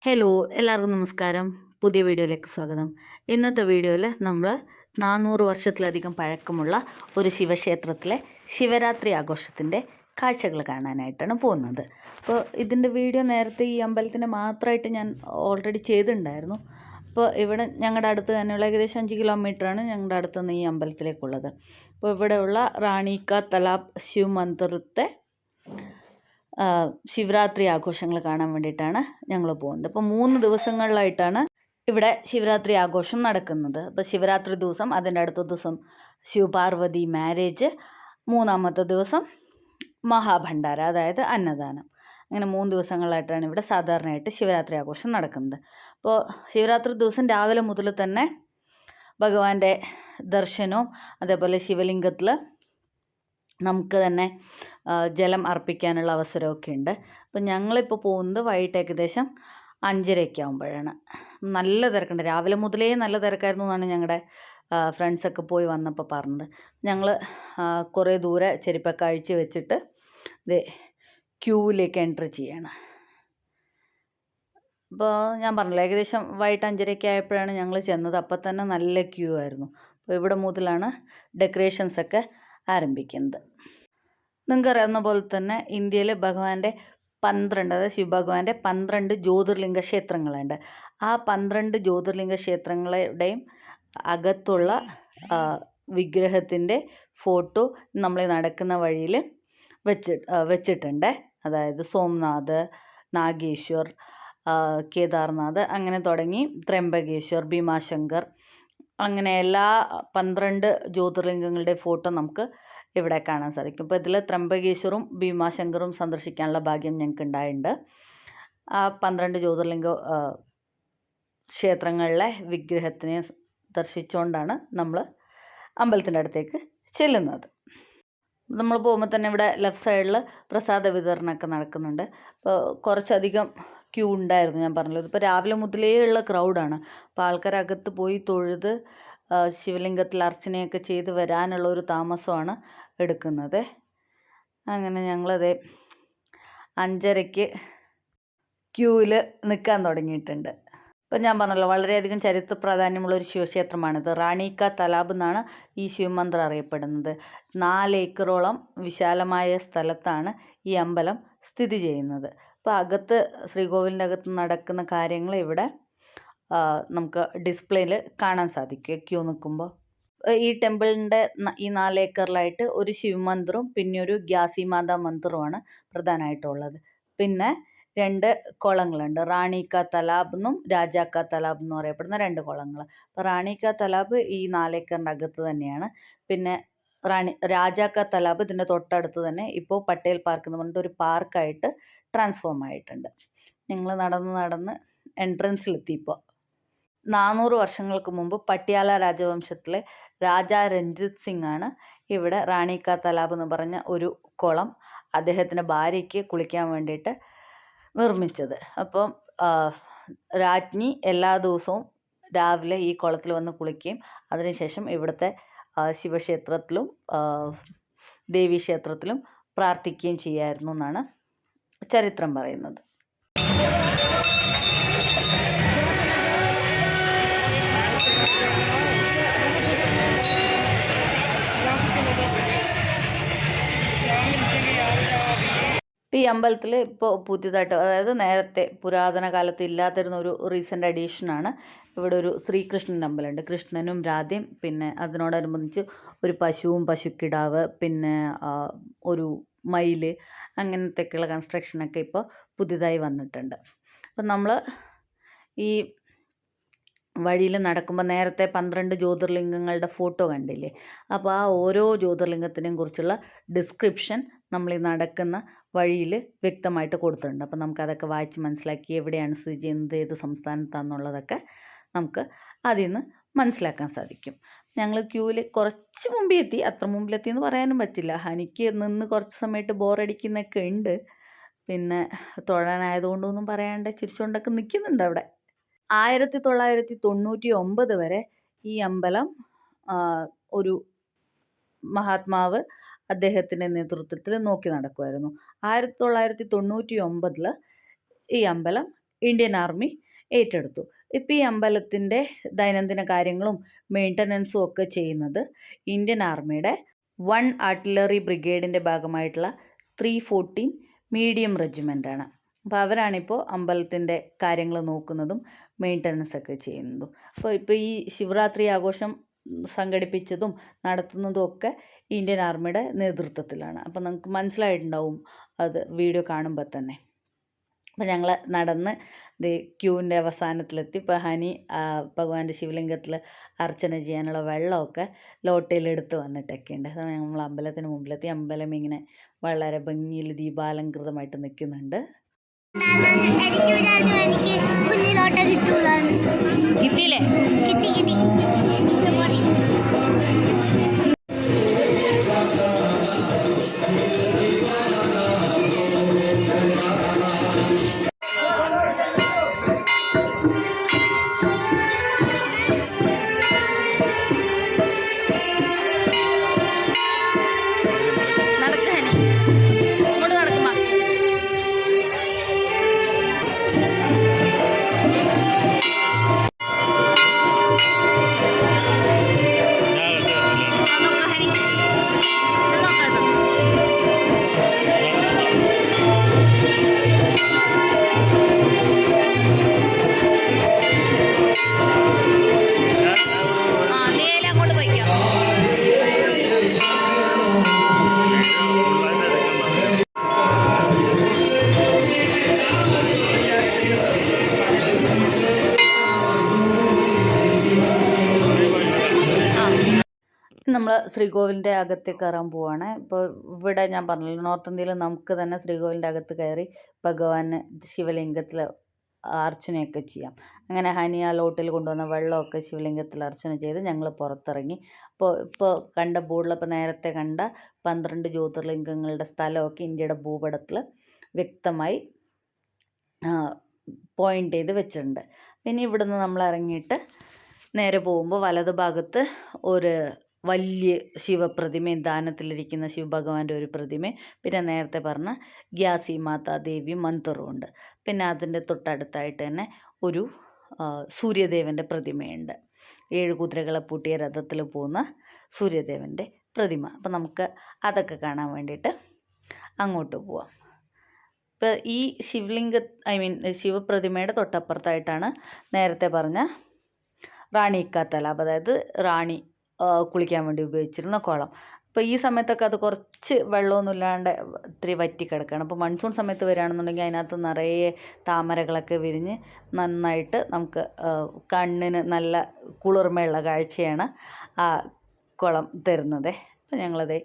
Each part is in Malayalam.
ഹലോ, എല്ലാവർക്കും നമസ്കാരം. പുതിയ വീഡിയോയിലേക്ക് സ്വാഗതം. ഇന്നത്തെ വീഡിയോയിൽ നമ്മൾ 400 വർഷത്തിലധികം പഴക്കമുള്ള ഒരു ശിവക്ഷേത്രത്തിലെ ശിവരാത്രി ആഘോഷത്തിൻ്റെ കാഴ്ചകൾ കാണാനായിട്ടാണ് പോകുന്നത്. അപ്പോൾ ഇതിൻ്റെ വീഡിയോ നേരത്തെ ഈ അമ്പലത്തിൻ്റെ മാത്രമായിട്ട് ഞാൻ ഓൾറെഡി ചെയ്തിട്ടുണ്ടായിരുന്നു. അപ്പോൾ ഇവിടെ ഞങ്ങളുടെ അടുത്ത് തന്നെയുള്ള ഏകദേശം 5 കിലോമീറ്ററാണ് ഞങ്ങളുടെ അടുത്തുനിന്ന് ഈ അമ്പലത്തിലേക്കുള്ളത്. അപ്പോൾ ഇവിടെയുള്ള റാണിക്ക തലാബ് ശിവ് മന്ദിരത്തെ ശിവരാത്രി ആഘോഷങ്ങൾ കാണാൻ വേണ്ടിയിട്ടാണ് ഞങ്ങൾ പോകുന്നത്. അപ്പോൾ 3 ദിവസങ്ങളിലായിട്ടാണ് ഇവിടെ ശിവരാത്രി ആഘോഷം നടക്കുന്നത്. അപ്പോൾ ശിവരാത്രി ദിവസം, അതിൻ്റെ അടുത്ത ദിവസം ശിവപാർവതി മാരേജ്, 3-ാമത്തെ ദിവസം മഹാഭണ്ഡാര, അതായത് അന്നദാനം. അങ്ങനെ 3 ദിവസങ്ങളായിട്ടാണ് ഇവിടെ സാധാരണയായിട്ട് ശിവരാത്രി ആഘോഷം നടക്കുന്നത്. അപ്പോൾ ശിവരാത്രി ദിവസം രാവിലെ മുതൽ തന്നെ ഭഗവാന്റെ ദർശനവും അതേപോലെ ശിവലിംഗത്തിൽ നമുക്ക് തന്നെ ജലം അർപ്പിക്കാനുള്ള അവസരമൊക്കെ ഉണ്ട്. അപ്പം ഞങ്ങളിപ്പോൾ പോകുന്നത് വൈകിട്ട് ഏകദേശം 5:30 ആകുമ്പോഴാണ്. നല്ല തിരക്കുണ്ട്. രാവിലെ മുതലേ നല്ല തിരക്കായിരുന്നു എന്നാണ് ഞങ്ങളുടെ ഫ്രണ്ട്സൊക്കെ പോയി വന്നപ്പോൾ പറഞ്ഞത്. ഞങ്ങൾ കുറേ ദൂരെ ചെരുപ്പൊക്കെ അഴിച്ച് വെച്ചിട്ട് ക്യൂവിലേക്ക് എൻട്രി ചെയ്യണം. അപ്പോൾ ഞാൻ പറഞ്ഞില്ല, ഏകദേശം വൈകിട്ട് 5:30 ആയപ്പോഴാണ് ഞങ്ങൾ ചെന്നത്. അപ്പം തന്നെ നല്ല ക്യൂ ആയിരുന്നു. അപ്പോൾ ഇവിടെ മുതലാണ് ഡെക്കറേഷൻസൊക്കെ ആരംഭിക്കുന്നത്. നിങ്ങൾക്കറിയാവുന്ന പോലെ തന്നെ ഇന്ത്യയിൽ ഭഗവാന്റെ 12, അതായത് ശിവഭഗവാന്റെ 12 ജ്യോതിർലിംഗ ക്ഷേത്രങ്ങളുണ്ട്. ആ 12 ജ്യോതിർലിംഗ ക്ഷേത്രങ്ങളുടെയും അകത്തുള്ള വിഗ്രഹത്തിൻ്റെ ഫോട്ടോ നമ്മൾ നടക്കുന്ന വഴിയിൽ വെച്ചിട്ടുണ്ട്. അതായത് സോംനാഥ്, നാഗേശ്വർ, കേദാർനാഥ്, അങ്ങനെ തുടങ്ങി ത്രംബകേശ്വർ, ഭീമാശങ്കർ, അങ്ങനെ എല്ലാ 12 ജ്യോതിർലിംഗങ്ങളുടെ ഫോട്ടോ നമുക്ക് ഇവിടെ കാണാൻ സാധിക്കും. ഇപ്പോൾ ഇതിൽ ത്രംബകേശ്വറും ഭീമാശങ്കറും സന്ദർശിക്കാനുള്ള ഭാഗ്യം ഞങ്ങൾക്ക് ഉണ്ടായിട്ടുണ്ട്. ആ 12 ജ്യോതിർലിംഗ ക്ഷേത്രങ്ങളിലെ വിഗ്രഹത്തിനെ ദർശിച്ചുകൊണ്ടാണ് നമ്മൾ അമ്പലത്തിൻ്റെ അടുത്തേക്ക് ചെല്ലുന്നത്. നമ്മൾ പോകുമ്പോൾ തന്നെ ഇവിടെ ലെഫ്റ്റ് സൈഡിൽ പ്രസാദ വിതരണമൊക്കെ നടക്കുന്നുണ്ട്. അപ്പോൾ കുറച്ചധികം ക്യൂ ഉണ്ടായിരുന്നു. ഞാൻ പറഞ്ഞത് ഇപ്പോൾ രാവിലെ മുതലേ ഉള്ള ക്രൗഡാണ്. അപ്പോൾ ആൾക്കാരകത്ത് പോയി തൊഴുത് ശിവലിംഗത്തിൽ അർച്ചനയൊക്കെ ചെയ്ത് വരാനുള്ള ഒരു താമസമാണ് എടുക്കുന്നത്. അങ്ങനെ ഞങ്ങളത് 5:30 ക്യൂവിൽ നിൽക്കാൻ തുടങ്ങിയിട്ടുണ്ട്. ഇപ്പം ഞാൻ പറഞ്ഞല്ലോ, വളരെയധികം ചരിത്ര പ്രാധാന്യമുള്ളൊരു ശിവക്ഷേത്രമാണിത്. റാണിക്ക തലാബ് എന്നാണ് ഈ ശിവമന്ദിരം അറിയപ്പെടുന്നത്. 4 ഏക്കറോളം വിശാലമായ സ്ഥലത്താണ് ഈ അമ്പലം സ്ഥിതി ചെയ്യുന്നത്. അപ്പോൾ അകത്ത്, ശ്രീകോവിലിൻ്റെ അകത്ത് നടക്കുന്ന കാര്യങ്ങൾ ഇവിടെ നമുക്ക് ഡിസ്പ്ലേയിൽ കാണാൻ സാധിക്കും ക്യൂ നിൽക്കുമ്പോൾ. ഈ ടെമ്പിളിൻ്റെ ഈ 4 ഏക്കറിലായിട്ട് ഒരു ശിവമന്ദിറും പിന്നെ ഒരു ഗ്യാസിമാതാ മന്ദിറുമാണ് പ്രധാനമായിട്ടുള്ളത്. പിന്നെ 2 കുളങ്ങളുണ്ട്. റാണിക്ക തലാബ് എന്നും രാജാക്ക തലാബ് എന്നും അറിയപ്പെടുന്ന 2 കുളങ്ങൾ. അപ്പോൾ റാണിക്ക തലാബ് ഈ 4 ഏക്കറിൻ്റെ അകത്ത് തന്നെയാണ്. പിന്നെ രാജാക്ക തലാബ് ഇതിൻ്റെ തൊട്ടടുത്ത് തന്നെ ഇപ്പോൾ പട്ടേൽ പാർക്ക് എന്ന് പറഞ്ഞിട്ട് ഒരു പാർക്കായിട്ട് ട്രാൻസ്ഫോം ആയിട്ടുണ്ട്. ഞങ്ങൾ നടന്ന് എൻട്രൻസിലെത്തിയപ്പോൾ 400 വർഷങ്ങൾക്ക് മുമ്പ് പട്യാല രാജവംശത്തിലെ രാജാ രഞ്ജിത് സിംഗ് ആണ് ഇവിടെ റാണിക്ക തലാബ് എന്ന് പറഞ്ഞ ഒരു കുളം അദ്ദേഹത്തിൻ്റെ ഭാര്യയ്ക്ക് കുളിക്കാൻ വേണ്ടിയിട്ട് നിർമ്മിച്ചത്. അപ്പം രാജ്ഞി എല്ലാ ദിവസവും രാവിലെ ഈ കുളത്തിൽ വന്ന് കുളിക്കുകയും അതിനുശേഷം ഇവിടുത്തെ ശിവക്ഷേത്രത്തിലും ദേവീക്ഷേത്രത്തിലും പ്രാർത്ഥിക്കുകയും ചെയ്യായിരുന്നു എന്നാണ് ചരിത്രം പറയുന്നത്. ഈ അമ്പലത്തിൽ ഇപ്പോൾ പുതിയതായിട്ട്, അതായത് നേരത്തെ പുരാതന കാലത്ത് ഇല്ലാതിരുന്ന ഒരു റീസെൻ്റ് അഡീഷനാണ്. ഇവിടെ ഒരു ശ്രീകൃഷ്ണൻ അമ്പലമുണ്ട്. കൃഷ്ണനും രാധയും, പിന്നെ അതിനോടനുബന്ധിച്ച് ഒരു പശുവും പശുക്കിടാവ്, പിന്നെ ഒരു മയിൽ, അങ്ങനത്തെയൊക്കെയുള്ള കൺസ്ട്രക്ഷനൊക്കെ ഇപ്പോൾ പുതിയതായി വന്നിട്ടുണ്ട്. അപ്പം നമ്മൾ ഈ വഴിയിൽ നടക്കുമ്പോൾ നേരത്തെ 12 ജ്യോതിർലിംഗങ്ങളുടെ ഫോട്ടോ കണ്ടില്ലേ? അപ്പോൾ ആ ഓരോ ജ്യോതിർലിംഗത്തിനെയും കുറിച്ചുള്ള ഡിസ്ക്രിപ്ഷൻ നമ്മൾ ഈ നടക്കുന്ന വഴിയിൽ വ്യക്തമായിട്ട് കൊടുത്തിട്ടുണ്ട്. അപ്പോൾ നമുക്കതൊക്കെ വായിച്ച് മനസ്സിലാക്കി എവിടെയാണ് സ്ഥിതി ചെയ്യുന്നത്, ഏത് സംസ്ഥാനത്താണെന്നുള്ളതൊക്കെ നമുക്ക് അതിൽ നിന്ന് മനസ്സിലാക്കാൻ സാധിക്കും. ഞങ്ങൾ ക്യൂവിൽ കുറച്ച് മുമ്പിൽ എത്തി. അത്ര മുമ്പിലെത്തി എന്ന് പറയാനും പറ്റില്ല. എനിക്ക് നിന്ന് കുറച്ച് സമയത്ത് ബോറടിക്കുന്നൊക്കെ ഉണ്ട്. പിന്നെ തൊഴാനായതുകൊണ്ടൊന്നും പറയാണ്ട് ചിരിച്ചുകൊണ്ടൊക്കെ നിൽക്കുന്നുണ്ട് അവിടെ. 1999 വരെ ഈ അമ്പലം ഒരു മഹാത്മാവ് അദ്ദേഹത്തിൻ്റെ നേതൃത്വത്തിൽ നോക്കി നടക്കുമായിരുന്നു. 1999 ഈ അമ്പലം ഇന്ത്യൻ ആർമി ഏറ്റെടുത്തു. ഇപ്പോൾ ഈ അമ്പലത്തിൻ്റെ ദൈനംദിന കാര്യങ്ങളും മെയിൻ്റനൻസും ഒക്കെ ചെയ്യുന്നത് ഇന്ത്യൻ ആർമിയുടെ 1 ആർട്ടിലറി ബ്രിഗേഡിൻ്റെ ഭാഗമായിട്ടുള്ള 314 മീഡിയം റെജിമെൻ്റാണ്. അപ്പോൾ അവരാണിപ്പോൾ അമ്പലത്തിൻ്റെ കാര്യങ്ങൾ നോക്കുന്നതും മെയിൻ്റനൻസ് ഒക്കെ ചെയ്യുന്നതും. അപ്പോൾ ഇപ്പോൾ ഈ ശിവരാത്രി ആഘോഷം സംഘടിപ്പിച്ചതും നടത്തുന്നതും ഒക്കെ ഇന്ത്യൻ ആർമിയുടെ നേതൃത്വത്തിലാണ്. അപ്പോൾ നമുക്ക് മനസ്സിലായിട്ടുണ്ടാവും അത് വീഡിയോ കാണുമ്പോൾ തന്നെ. അപ്പോൾ ഞങ്ങൾ നടന്ന് ക്യൂവിൻ്റെ അവസാനത്തിലെത്തി. ഇപ്പോൾ ഹനി ഭഗവാന്റെ ശിവലിംഗത്തിൽ അർച്ചന ചെയ്യാനുള്ള വെള്ളമൊക്കെ ലോട്ടയിലെടുത്ത് വന്നിട്ടൊക്കെ ഉണ്ട്. അത് നമ്മൾ അമ്പലത്തിന് മുമ്പിലെത്തി. അമ്പലം ഇങ്ങനെ വളരെ ഭംഗിയിൽ ദീപാലങ്കൃതമായിട്ട് നിൽക്കുന്നുണ്ട്. കിട്ടിയില്ലേ? കിട്ടി. നമ്മൾ ശ്രീകോവിലിൻ്റെ അകത്തേക്ക് കയറാൻ പോവുകയാണ്. ഇപ്പോൾ ഇവിടെ ഞാൻ പറഞ്ഞല്ലോ, നോർത്ത് ഇന്ത്യയിൽ നമുക്ക് തന്നെ ശ്രീകോവിലിൻ്റെ അകത്ത് കയറി ഭഗവാന് ശിവലിംഗത്തിൽ അർച്ചനയൊക്കെ ചെയ്യാം. അങ്ങനെ ഹനി ആ ലോട്ടിൽ കൊണ്ടുവന്ന വെള്ളമൊക്കെ ശിവലിംഗത്തിൽ അർച്ചന ചെയ്ത് ഞങ്ങൾ പുറത്തിറങ്ങി. ഇപ്പോൾ കണ്ട ബോർഡിൽ, ഇപ്പോൾ നേരത്തെ കണ്ട 12 ജ്യോതിർലിംഗങ്ങളുടെ സ്ഥലമൊക്കെ ഇന്ത്യയുടെ ഭൂപടത്തിൽ വ്യക്തമായി പോയിൻ്റ് ചെയ്ത് വെച്ചിട്ടുണ്ട്. പിന്നെ ഇവിടുന്ന് നമ്മൾ ഇറങ്ങിയിട്ട് നേരെ പോകുമ്പോൾ വലതു ഭാഗത്ത് ഒരു വലിയ ശിവപ്രതിമയും ദാനത്തിലിരിക്കുന്ന ശിവഭഗവാന്റെ ഒരു പ്രതിമയും പിന്നെ നേരത്തെ പറഞ്ഞ ഗ്യാസി മാതാ ദേവി മന്ദിറും ഉണ്ട്. പിന്നെ അതിൻ്റെ തൊട്ടടുത്തായിട്ട് തന്നെ ഒരു സൂര്യദേവൻ്റെ പ്രതിമയുണ്ട്. 7 കുതിരകളെ പൂട്ടിയ രഥത്തിൽ പോകുന്ന സൂര്യദേവൻ്റെ പ്രതിമ. അപ്പം നമുക്ക് അതൊക്കെ കാണാൻ വേണ്ടിയിട്ട് അങ്ങോട്ട് പോവാം. ഇപ്പോൾ ഈ ശിവപ്രതിമയുടെ തൊട്ടപ്പുറത്തായിട്ടാണ് നേരത്തെ പറഞ്ഞ റാണി കാ തലാബ്, അതായത് റാണി കുളിക്കാൻ വേണ്ടി ഉപയോഗിച്ചിരുന്ന കുളം. അപ്പോൾ ഈ സമയത്തൊക്കെ അത് കുറച്ച് വെള്ളമൊന്നും ഇല്ലാണ്ട് ഇത്തിരി വറ്റിക്കിടക്കുകയാണ്. അപ്പോൾ മൺസൂൺ സമയത്ത് വരികയാണെന്നുണ്ടെങ്കിൽ അതിനകത്ത് നിറയെ താമരകളൊക്കെ വിരിഞ്ഞ് നന്നായിട്ട് നമുക്ക് കണ്ണിന് നല്ല കുളിർമയുള്ള കാഴ്ചയാണ് ആ കുളം തരുന്നത്. അപ്പോൾ ഞങ്ങളത്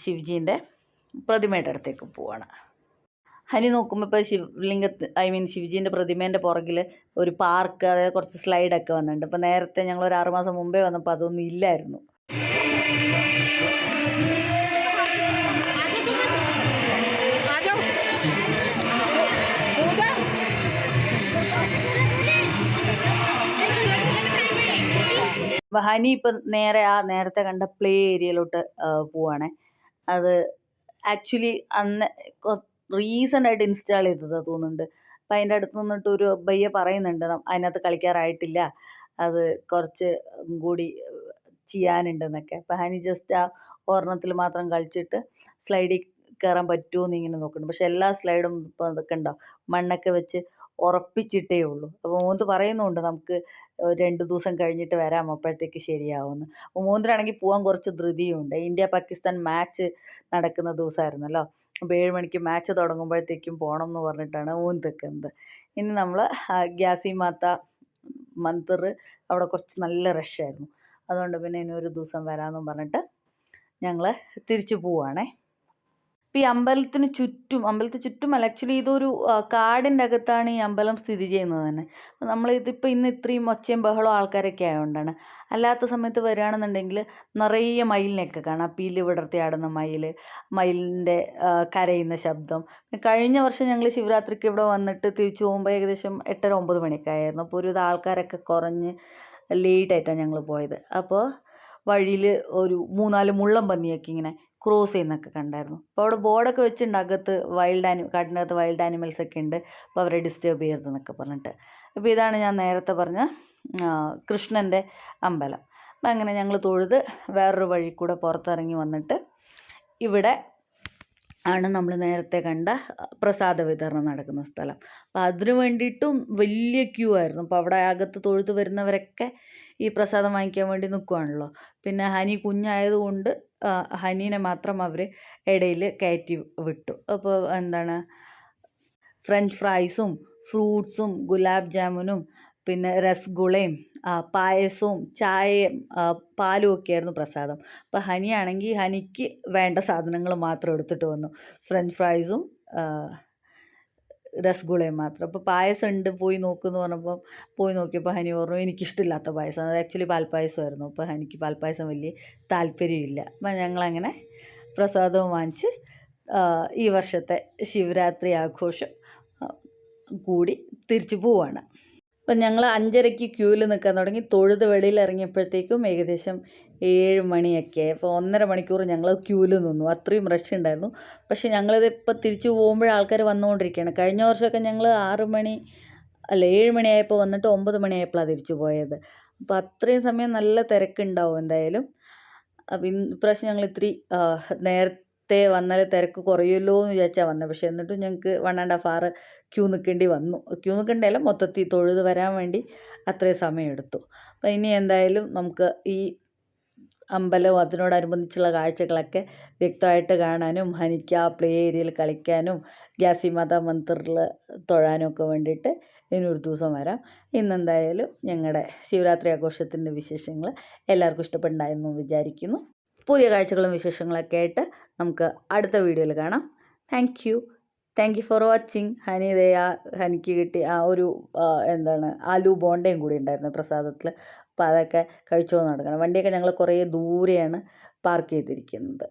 ശിവജീൻ്റെ പ്രതിമയുടെ അടുത്തേക്ക് പോവാണ്. ഹനി നോക്കുമ്പോൾ ഇപ്പോൾ ശിവജീൻ്റെ പ്രതിമേൻ്റെ പുറകിൽ ഒരു പാർക്ക്, അതായത് കുറച്ച് സ്ലൈഡൊക്കെ വന്നിട്ടുണ്ട്. അപ്പോൾ നേരത്തെ ഞങ്ങൾ ഒരു 6 മാസം മുമ്പേ വന്നപ്പോൾ അതൊന്നും ഇല്ലായിരുന്നു. ഹനി ഇപ്പം നേരത്തെ കണ്ട പ്ലേ ഏരിയയിലോട്ട് പോവാണേ. അത് ആക്ച്വലി അന്ന് റീസെൻ്റ് ആയിട്ട് ഇൻസ്റ്റാൾ ചെയ്തതാണ് തോന്നുന്നുണ്ട്. അപ്പം അതിൻ്റെ അടുത്ത് നിന്നിട്ട് ഒരു പയ്യെ പറയുന്നുണ്ട് അതിനകത്ത് കളിക്കാറായിട്ടില്ല, അത് കുറച്ച് കൂടി ചെയ്യാനുണ്ടെന്നൊക്കെ. അപ്പം ഹനി ജസ്റ്റ് ആ ഒരെണ്ണത്തിൽ മാത്രം കളിച്ചിട്ട് സ്ലൈഡിൽ കയറാൻ പറ്റുമോ എന്ന് ഇങ്ങനെ നോക്കുന്നുണ്ട്. പക്ഷെ എല്ലാ സ്ലൈഡും ഇപ്പോൾ അതൊക്കെ ഉണ്ടോ മണ്ണൊക്കെ വെച്ച് ഉറപ്പിച്ചിട്ടേ ഉള്ളൂ. അപ്പോൾ മോന്ത് പറയുന്നുണ്ട് നമുക്ക് 2 ദിവസം കഴിഞ്ഞിട്ട് വരാം, അപ്പോഴത്തേക്ക് ശരിയാവുമെന്ന്. അപ്പോൾ മോന്തിനാണെങ്കിൽ പോകാൻ കുറച്ച് ധൃതിയുണ്ട്. ഇന്ത്യ പാകിസ്ഥാൻ മാച്ച് നടക്കുന്ന ദിവസമായിരുന്നല്ലോ. അപ്പോൾ 7 മണിക്ക് മാച്ച് തുടങ്ങുമ്പോഴത്തേക്കും പോകണം എന്ന് പറഞ്ഞിട്ടാണ് മോന്തിക്കുന്നത്. ഇനി നമ്മൾ ഗ്യാസി മാതാ മന്ദിർ അവിടെ കുറച്ച് നല്ല റഷായിരുന്നു. അതുകൊണ്ട് പിന്നെ ഇനി ഒരു ദിവസം വരാമെന്നും പറഞ്ഞിട്ട് ഞങ്ങൾ തിരിച്ചു പോവുകയാണേ. ഇപ്പോൾ ഈ അമ്പലത്തിന് ചുറ്റുമല്ല, ആക്ച്വലി ഇതൊരു കാടിൻ്റെ അകത്താണ് ഈ അമ്പലം സ്ഥിതി ചെയ്യുന്നത് തന്നെ. അപ്പോൾ നമ്മളിതിപ്പോൾ ഇന്ന് ഇത്രയും ഒച്ചയും ബഹളവും ആൾക്കാരൊക്കെ ആയതുകൊണ്ടാണ്. അല്ലാത്ത സമയത്ത് വരികയാണെന്നുണ്ടെങ്കിൽ നിറയെ മയിലിനെയൊക്കെ കാണാം. പീലി വിടർത്തി ആടുന്ന മയിലിൻ്റെ കരയുന്ന ശബ്ദം. കഴിഞ്ഞ വർഷം ഞങ്ങൾ ശിവരാത്രിക്ക് ഇവിടെ വന്നിട്ട് തിരിച്ചു പോകുമ്പോൾ ഏകദേശം 8:30-9 മണിയൊക്കെ ആയിരുന്നു. അപ്പോൾ ഒരു ആൾക്കാരൊക്കെ കുറഞ്ഞ് ലേറ്റായിട്ടാണ് ഞങ്ങൾ പോയത്. അപ്പോൾ വഴിയിൽ ഒരു 3-4 മുള്ളം പന്നിയൊക്കെ ഇങ്ങനെ ക്രോസ് ചെയ്യുന്നൊക്കെ കണ്ടായിരുന്നു. അപ്പോൾ അവിടെ ബോർഡൊക്കെ വെച്ചിട്ടുണ്ട് അകത്ത് കാട്ടിനകത്ത് വൈൽഡ് ആനിമൽസ് ഒക്കെ ഉണ്ട്, അപ്പോൾ അവരെ ഡിസ്റ്റർബ് ചെയ്യരുതെന്നൊക്കെ പറഞ്ഞിട്ട്. അപ്പോൾ ഇതാണ് ഞാൻ നേരത്തെ പറഞ്ഞ കൃഷ്ണൻ്റെ അമ്പലം. അപ്പം അങ്ങനെ ഞങ്ങൾ തൊഴുത് വേറൊരു വഴി കൂടെ പുറത്തിറങ്ങി വന്നിട്ട് ഇവിടെ ആണ് നമ്മൾ നേരത്തെ കണ്ട പ്രസാദ വിതരണം നടക്കുന്ന സ്ഥലം. അപ്പോൾ അതിനു വേണ്ടിയിട്ടും വലിയ ക്യൂ ആയിരുന്നു. അപ്പോൾ അവിടെ അകത്ത് തൊഴുത് വരുന്നവരൊക്കെ ഈ പ്രസാദം വാങ്ങിക്കാൻ വേണ്ടി നിൽക്കുവാണല്ലോ. പിന്നെ ഹനി കുഞ്ഞായതുകൊണ്ട് ഹനീനെ മാത്രം അവർ ഇടയിൽ കയറ്റി വിട്ടു. അപ്പോൾ ഫ്രഞ്ച് ഫ്രൈസും ഫ്രൂട്ട്സും ഗുലാബ് ജാമുനും പിന്നെ രസഗുളയും പായസവും ചായയും പാലും ഒക്കെയായിരുന്നു പ്രസാദം. അപ്പോൾ ഹനിയാണെങ്കിൽ ഹനിക്ക് വേണ്ട സാധനങ്ങൾ മാത്രം എടുത്തിട്ട് വന്നു, ഫ്രഞ്ച് ഫ്രൈസും രസഗുളയും മാത്രം. അപ്പോൾ പായസം ഉണ്ട് പോയി നോക്കുമെന്ന് പറഞ്ഞപ്പോൾ പോയി നോക്കിയപ്പോൾ ഹനി പറഞ്ഞു എനിക്കിഷ്ടമില്ലാത്ത പായസം, അത് ആക്ച്വലി പാൽപ്പായസമായിരുന്നു. അപ്പോൾ ഹനിക്ക് പാൽപ്പായസം വലിയ താല്പര്യമില്ല. അപ്പം ഞങ്ങളങ്ങനെ പ്രസാദവും വാങ്ങിച്ച് ഈ വർഷത്തെ ശിവരാത്രി ആഘോഷം കൂടി തിരിച്ചു പോവാണ്. അപ്പം ഞങ്ങൾ 5:30 ക്യൂവിൽ നിൽക്കാൻ തുടങ്ങി. തൊഴുത് വെളിയിൽ ഇറങ്ങിയപ്പോഴത്തേക്കും ഏകദേശം 7 മണിയൊക്കെ. അപ്പോൾ 1.5 മണിക്കൂർ ഞങ്ങൾ ക്യൂവിൽ നിന്നു, അത്രയും റഷ് ഉണ്ടായിരുന്നു. പക്ഷേ ഞങ്ങളിത് ഇപ്പോൾ തിരിച്ചു പോകുമ്പോൾ ആൾക്കാർ വന്നുകൊണ്ടിരിക്കുകയാണ്. കഴിഞ്ഞ വർഷമൊക്കെ ഞങ്ങൾ 7 മണിയായപ്പോൾ വന്നിട്ട് 9 മണിയായപ്പോഴാണ് തിരിച്ചു പോയത്. അപ്പോൾ അത്രയും സമയം നല്ല തിരക്കുണ്ടാവും എന്തായാലും. അപ്പം ഇപ്രാവശ്യം ഞങ്ങൾ ഇത്തിരി നേരത്തെ വന്നാൽ തിരക്ക് കുറയുമല്ലോ എന്ന് വിചാരിച്ചാൽ വന്നത്. പക്ഷേ എന്നിട്ടും ഞങ്ങൾക്ക് 1.5 hour ക്യൂ നിൽക്കേണ്ടി വന്നു. ക്യൂ നിൽക്കേണ്ടല്ല, മൊത്തത്തിൽ തൊഴുത് വരാൻ വേണ്ടി അത്രയും സമയമെടുത്തു. അപ്പം ഇനി എന്തായാലും നമുക്ക് ഈ അമ്പലവും അതിനോടനുബന്ധിച്ചുള്ള കാഴ്ചകളൊക്കെ വ്യക്തമായിട്ട് കാണാനും ഹനിക്ക് ആ പ്ലേ ഏരിയയിൽ കളിക്കാനും ഗ്യാസി മാതാ മന്ദിറിൽ തൊഴാനും ഒക്കെ വേണ്ടിയിട്ട് ഇനി ഒരു ദിവസം വരാം. ഇന്നെന്തായാലും ഞങ്ങളുടെ ശിവരാത്രി ആഘോഷത്തിൻ്റെ വിശേഷങ്ങൾ എല്ലാവർക്കും ഇഷ്ടപ്പെട്ടുണ്ടായെന്ന് വിചാരിക്കുന്നു. പുതിയ കാഴ്ചകളും വിശേഷങ്ങളൊക്കെ ആയിട്ട് നമുക്ക് അടുത്ത വീഡിയോയിൽ കാണാം. Thank you for watching. ഹനിക്ക് കിട്ടി ആ ഒരു ആലു ബോണ്ടയും കൂടി ഉണ്ടായിരുന്നു പ്രസാദത്തിൽ. അപ്പോൾ അതൊക്കെ കഴിച്ചുകൊണ്ട് നടക്കണം. വണ്ടിയൊക്കെ ഞങ്ങൾ കുറേ ദൂരെയാണ് പാർക്ക് ചെയ്തിരിക്കുന്നത്.